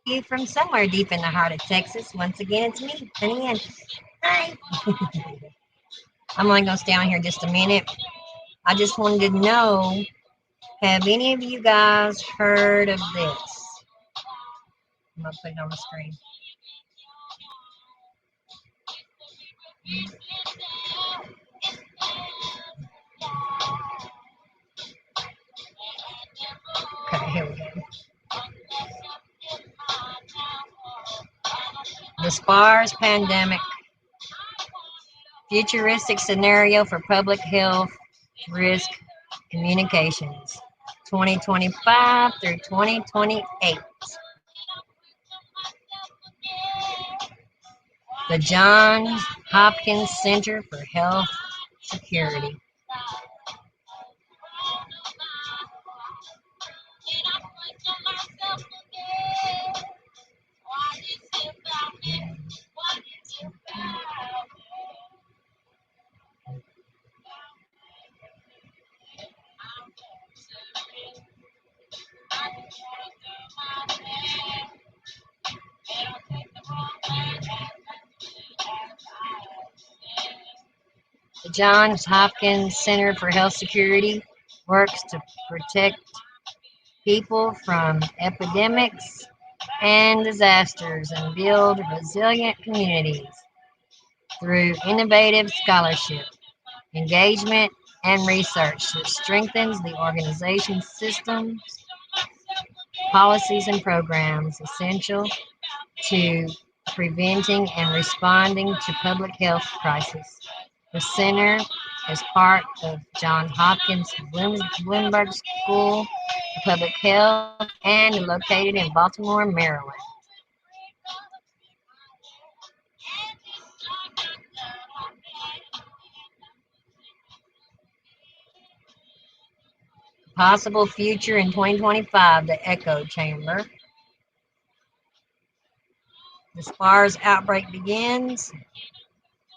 you from somewhere deep in the heart of Texas. Once again, it's me, Honey Ann. Hi. I'm only going to stay on here just a minute. I just wanted to know, have any of you guys heard of this? I'm going to put it on the screen. Okay, here we go. The SPARS pandemic futuristic scenario for public health risk communications 2025 through 2028. The Johns Hopkins Center for Health Security. The Johns Hopkins Center for Health Security works to protect people from epidemics and disasters and build resilient communities through innovative scholarship, engagement, and research that strengthens the organization's systems, policies, and programs essential to preventing and responding to public health crises. The center is part of Johns Hopkins Bloomberg School of Public Health and located in Baltimore, Maryland. Possible future in 2025, the echo chamber. The SPARS outbreak begins,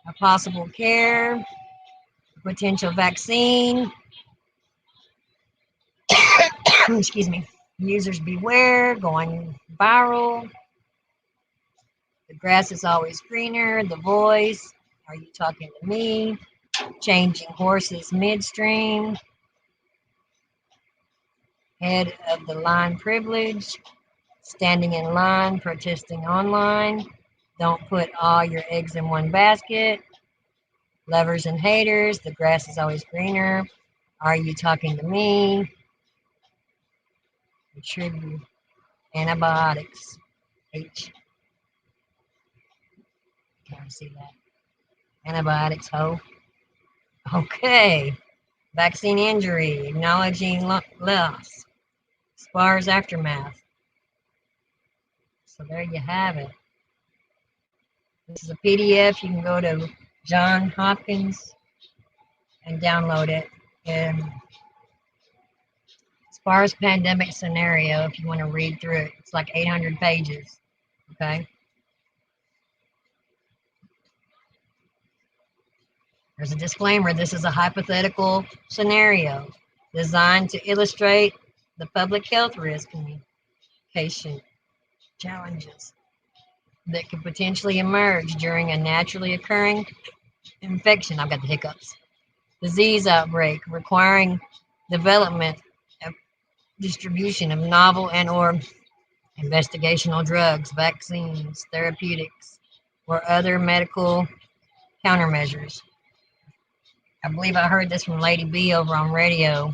a possible care, potential vaccine. Excuse me. Users beware, going viral. The grass is always greener. The voice. Are you talking to me? Changing horses midstream. Head of the line privilege. Standing in line, protesting online. Don't put all your eggs in one basket. Lovers and haters. The grass is always greener. Are you talking to me? Tribute. Antibiotics. H. Can't see that. Antibiotics, ho. Okay. Vaccine injury. Acknowledging loss. SPARS aftermath. So there you have it. This is a PDF. You can go to Johns Hopkins and download it. And SPARS pandemic scenario, if you want to read through it, it's like 800 pages. Okay. There's a disclaimer. This is a hypothetical scenario designed to illustrate the public health risk communication challenges that could potentially emerge during a naturally occurring infection. I've got the hiccups. Disease outbreak requiring development and distribution of novel and or investigational drugs, vaccines, therapeutics, or other medical countermeasures. I believe I heard this from Lady B over on radio,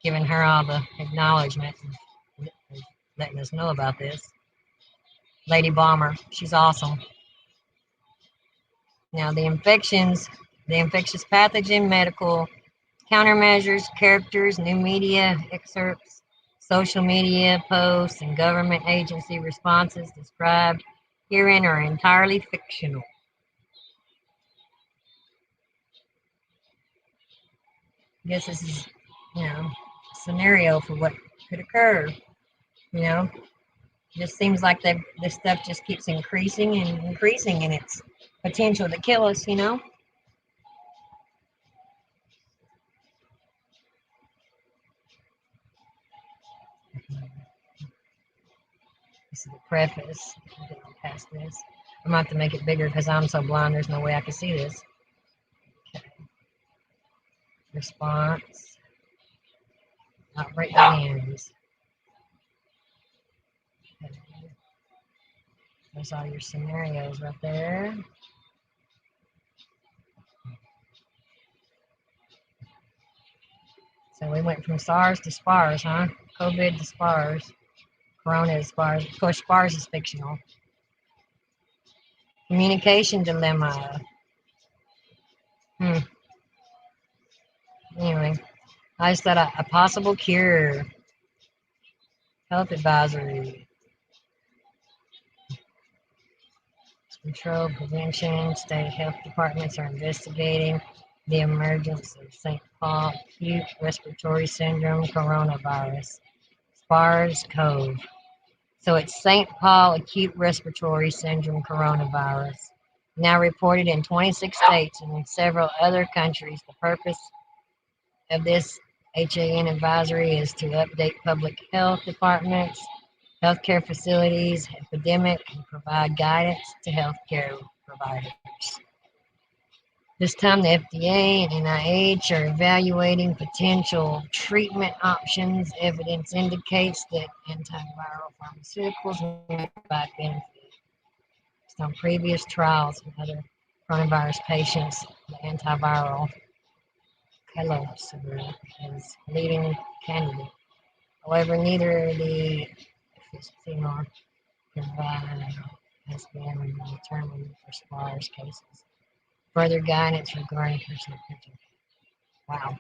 giving her all the acknowledgement and letting us know about this. Lady Bomber, she's awesome. Now, the infectious pathogen, medical countermeasures, characters, new media excerpts, social media posts, and government agency responses described herein are entirely fictional. I guess this is, a scenario for what could occur. Just seems like this stuff just keeps increasing and increasing in its potential to kill us. This is the preface. I'm getting past this. I'm going to have to make it bigger because I'm so blind. There's no way I can see this. Okay. Response. Outbreak begins. Okay. There's all your scenarios right there. So we went from SARS to SPARS, huh? COVID to SPARS. Corona to SPARS. Of course, SPARS is fictional. Communication dilemma. Anyway, I just thought a possible cure. Health advisory. Control, prevention. State health departments are investigating the emergence of St. Paul acute respiratory syndrome coronavirus. SARS-CoV. So it's St. Paul acute respiratory syndrome coronavirus. Now reported in 26 states and in several other countries. The purpose of this HAN advisory is to update public health departments, healthcare facilities, epidemic, and provide guidance to healthcare providers. This time, the FDA and NIH are evaluating potential treatment options. Evidence indicates that antiviral pharmaceuticals may provide benefit. Based on previous trials in other coronavirus patients, the antiviral Calypsivir is leading candidate. However, neither the efficacy nor provide has been determined for SPARS cases. Further guidance regarding personal protection. Wow.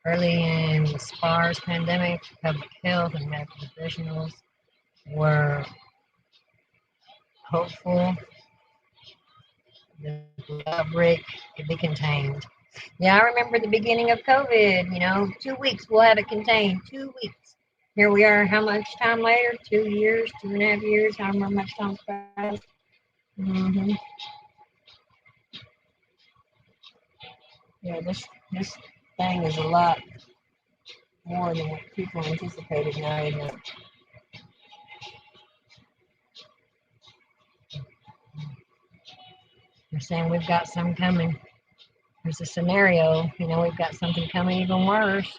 Early in the SPARS pandemic, public health and medical professionals were hopeful that the outbreak could be contained. Yeah, I remember the beginning of COVID, 2 weeks, we'll have it contained, 2 weeks. Here we are, how much time later? 2 years, 2.5 years, however much time's passed. Mm-hmm. Yeah, this thing is a lot more than what people anticipated now, isn't it? They're saying we've got some coming. There's a scenario, we've got something coming even worse.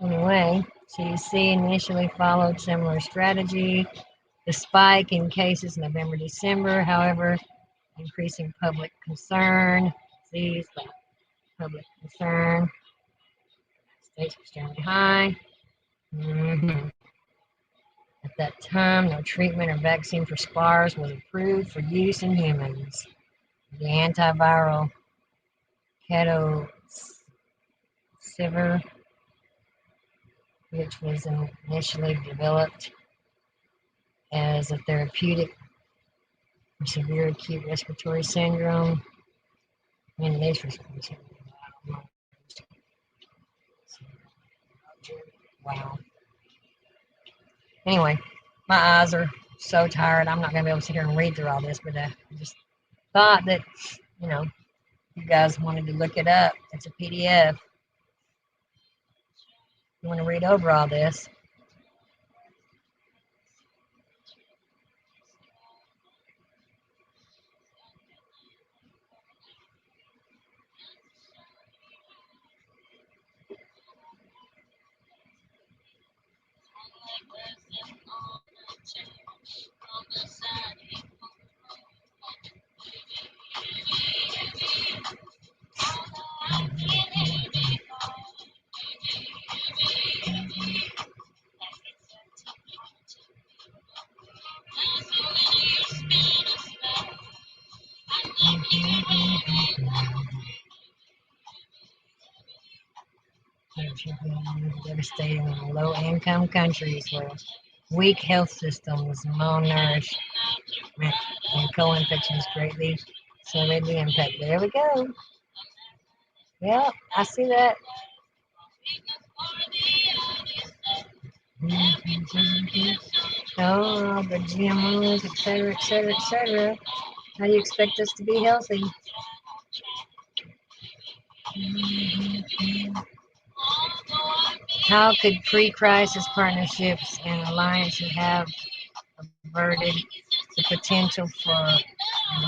Anyway, CDC initially followed similar strategy. The spike in cases November, December, however, increasing public concern. Disease, public concern. States extremely high. Mm-hmm. At that time, no treatment or vaccine for SPARS was approved for use in humans. The antiviral Calypsivir, which was initially developed as a therapeutic for severe acute respiratory syndrome, and wow. Anyway, my eyes are so tired. I'm not going to be able to sit here and read through all this, but I just thought that, you guys wanted to look it up. It's a PDF. You want to read over all this. Devastating in low-income countries where weak health systems, malnourishment, and co-infections greatly severely impact. There we go. Yep, I see that. Oh, the GMOs, etc., etc., etc. How do you expect us to be healthy? How could pre-crisis partnerships and alliances have averted the potential for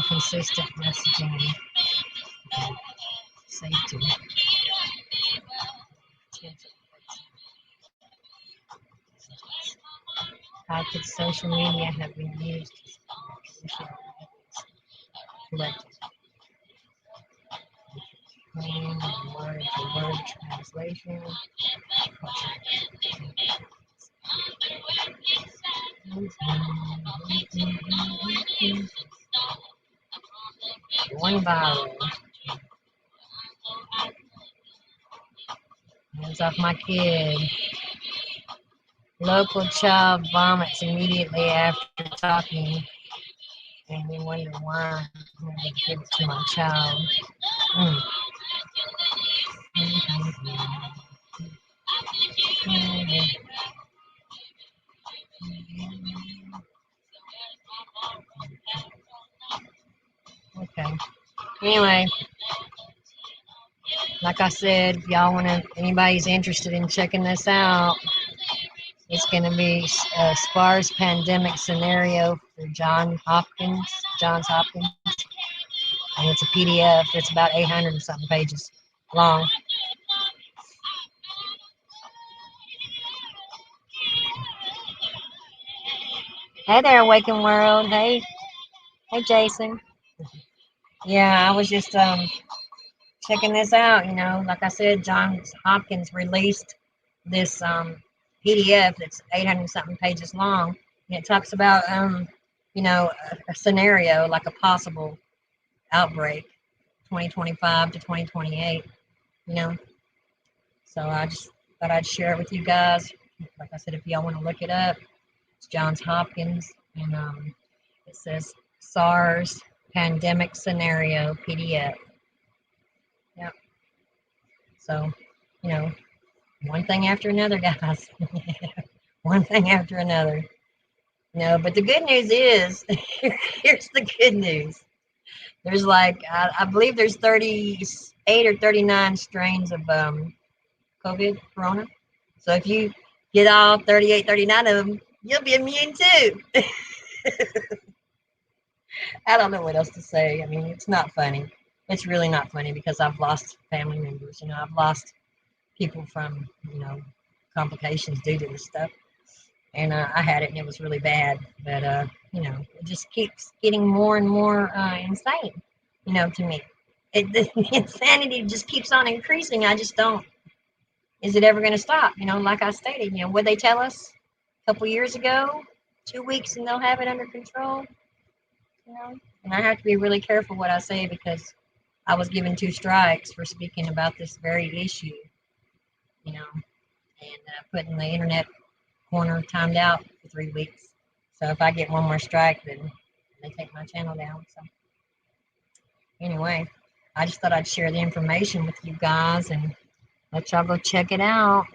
consistent messaging and safety? How could social media have been used to collect clean word-to-word translation? One viral. Hands off my kid. Local child vomits immediately after talking, and you wonder why. I'm going to give it to my child. Mm. Okay. Anyway, like I said, if y'all want to, anybody's interested in checking this out, it's going to be a SPARS pandemic scenario for Johns Hopkins, and it's a PDF. It's about 800 and something pages long. Hey there, Awaken World. Hey, Jason. Yeah, I was just checking this out. You know, like I said, Johns Hopkins released this PDF that's 800 something pages long, and it talks about you know, a scenario like a possible outbreak, 2025 to 2028. You know, so I just thought I'd share it with you guys. Like I said, if y'all want to look it up, it's Johns Hopkins, and it says SARS pandemic scenario PDF. Yep. So, you know, one thing after another, guys. One thing after another. No, but the good news is, here's the good news. There's like, I believe there's 38 or 39 strains of COVID, Corona. So if you get all 38, 39 of them, you'll be immune too. I don't know what else to say. I mean, it's not funny. It's really not funny because I've lost family members. You know, I've lost people from, you know, complications due to this stuff. And I had it and it was really bad. But, you know, it just keeps getting more and more insane, you know, to me. The insanity just keeps on increasing. I just don't. Is it ever going to stop? You know, like I stated, you know, what they tell us a couple years ago, 2 weeks and they'll have it under control, you know. And I have to be really careful what I say because I was given 2 strikes for speaking about this very issue, you know, and putting the internet corner timed out for 3 weeks. So if I get one more strike, then they take my channel down. So anyway, I just thought I'd share the information with you guys and let y'all go check it out.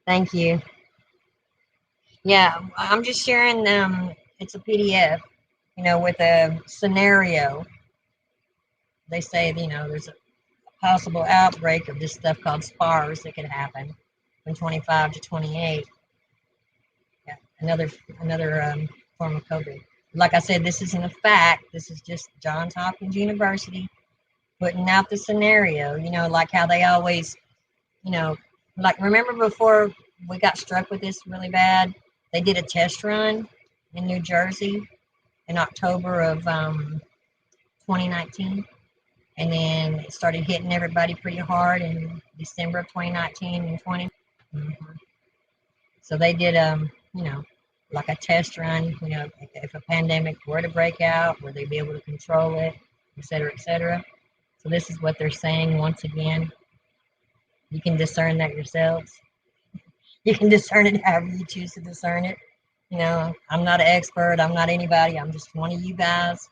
Thank you. Yeah, I'm just sharing it's a PDF, you know, with a scenario. They say, you know, there's a possible outbreak of this stuff called SPARS that could happen from 25 to 28. Yeah, another form of COVID. Like I said, this isn't a fact. This is just Johns Hopkins University putting out the scenario. You know, like how they always, you know, like remember before we got struck with this really bad, they did a test run in New Jersey in October of 2019. And then it started hitting everybody pretty hard in December of 2019 and 20. Mm-hmm. So they did, you know, like a test run, you know, if a pandemic were to break out, would they be able to control it, et cetera, et cetera. So this is what they're saying once again. You can discern that yourselves. You can discern it however you choose to discern it. You know, I'm not an expert. I'm not anybody. I'm just one of you guys.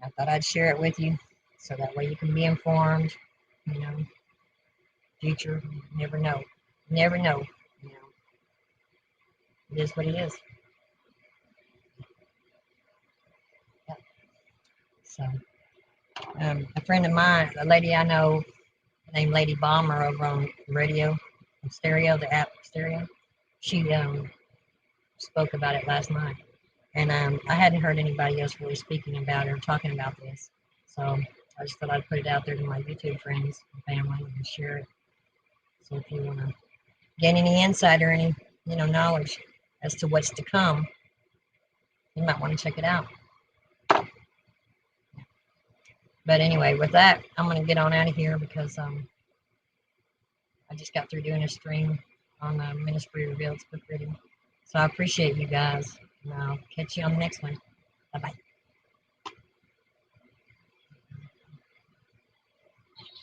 I thought I'd share it with you so that way you can be informed. You know, future, you never know. Never know. You know, it is what it is. So, a friend of mine, a lady I know named Lady Bomber over on radio, stereo, the app stereo, she spoke about it last night. And I hadn't heard anybody else really speaking about it or talking about this. So I just thought I'd put it out there to my YouTube friends and family and share it. So if you want to gain any insight or any knowledge as to what's to come, you might want to check it out. But anyway, with that, I'm going to get on out of here because I just got through doing a stream on Ministry Revealed book reading. So I appreciate you guys. And I'll catch you on the next one. Bye bye.